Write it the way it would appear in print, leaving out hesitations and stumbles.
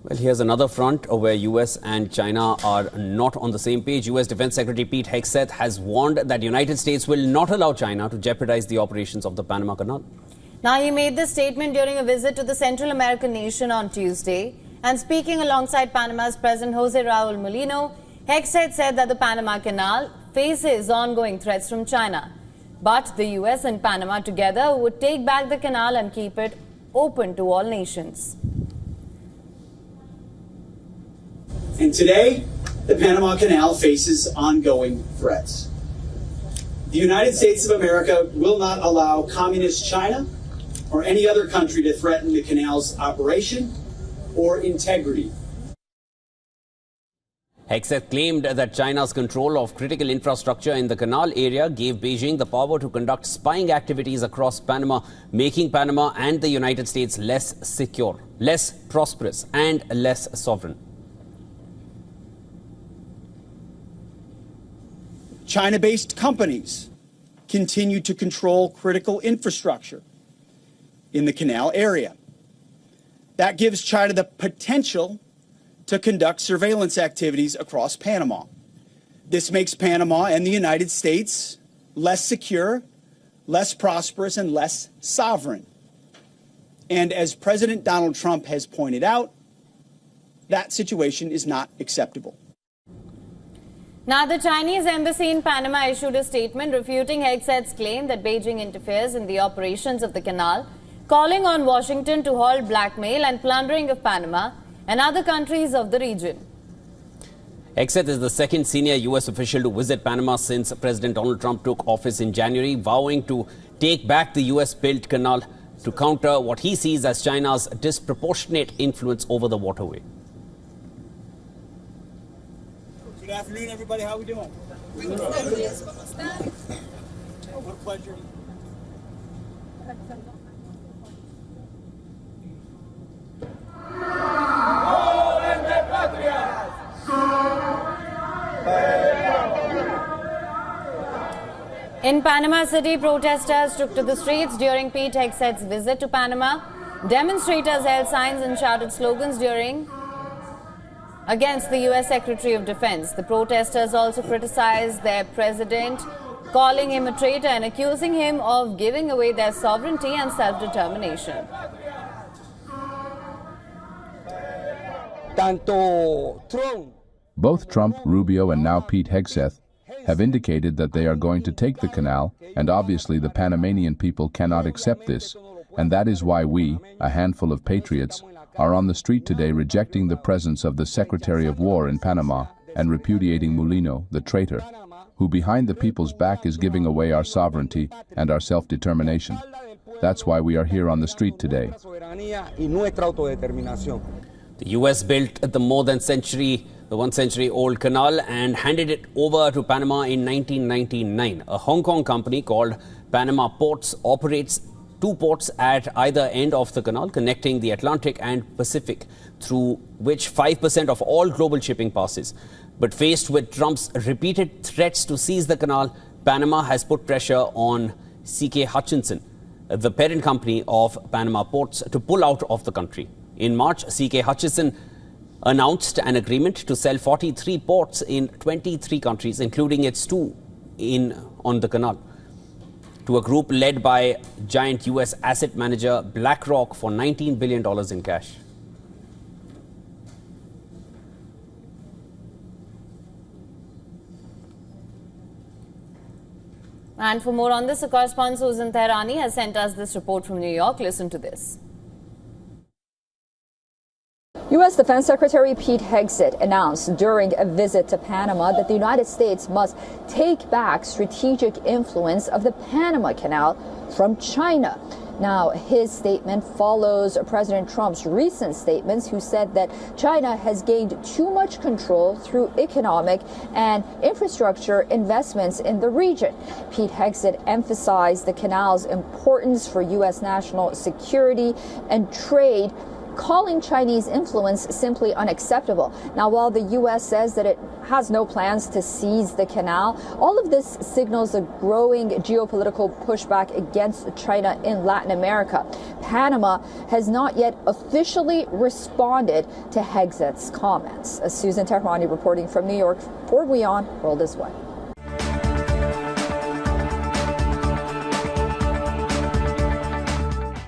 Well, here's another front where US and China are not on the same page. US Defense Secretary Pete Hegseth has warned that the United States will not allow China to jeopardize the operations of the Panama Canal. Now, he made this statement during a visit to the Central American nation on Tuesday. And speaking alongside Panama's President Jose Raul Mulino, Hegseth said that the Panama Canal faces ongoing threats from China. But the US and Panama together would take back the canal and keep it open to all nations. And today, the Panama Canal faces ongoing threats. The United States of America will not allow communist China or any other country to threaten the canal's operation or integrity. Hegseth claimed that China's control of critical infrastructure in the canal area gave Beijing the power to conduct spying activities across Panama, making Panama and the United States less secure, less prosperous, and less sovereign. China-based companies continue to control critical infrastructure in the canal area. That gives China the potential to conduct surveillance activities across Panama. This makes Panama and the United States less secure, less prosperous, and less sovereign. And as President Donald Trump has pointed out, that situation is not acceptable. Now, the Chinese embassy in Panama issued a statement refuting Hegseth's claim that Beijing interferes in the operations of the canal, calling on Washington to halt blackmail and plundering of Panama and other countries of the region. Hegseth is the second senior US official to visit Panama since President Donald Trump took office in January, vowing to take back the US-built canal to counter what he sees as China's disproportionate influence over the waterway. Good afternoon, everybody. How are we doing? What a pleasure. In Panama City, protesters took to the streets during Pete Hegseth's visit to Panama. Demonstrators held signs and shouted slogans against the US Secretary of Defense. The protesters also criticized their president, calling him a traitor and accusing him of giving away their sovereignty and self-determination. Both Trump, Rubio, and now Pete Hegseth have indicated that they are going to take the canal, and obviously the Panamanian people cannot accept this, and that is why we, a handful of patriots, are on the street today rejecting the presence of the Secretary of War in Panama and repudiating Mulino, the traitor, who behind the people's back is giving away our sovereignty and our self-determination. That's why we are here on the street today. The US built the one-century-old canal and handed it over to Panama in 1999. A Hong Kong company called Panama Ports operates two ports at either end of the canal, connecting the Atlantic and Pacific, through which 5% of all global shipping passes. But faced with Trump's repeated threats to seize the canal, Panama has put pressure on CK Hutchison, the parent company of Panama Ports, to pull out of the country. In March, CK Hutchison announced an agreement to sell 43 ports in 23 countries, including its two on the canal, to a group led by giant US asset manager BlackRock for $19 billion in cash. And for more on this, our correspondent Susan Tehrani has sent us this report from New York. Listen to this. U.S. Defense Secretary Pete Hegseth announced during a visit to Panama that the United States must take back strategic influence of the Panama Canal from China. Now, his statement follows President Trump's recent statements, who said that China has gained too much control through economic and infrastructure investments in the region. Pete Hegseth emphasized the canal's importance for U.S. national security and trade, calling Chinese influence simply unacceptable. Now, while the U.S. says that it has no plans to seize the canal, all of this signals a growing geopolitical pushback against China in Latin America. Panama has not yet officially responded to Hegseth's comments. Susan Tehrani reporting from New York for WION World is One.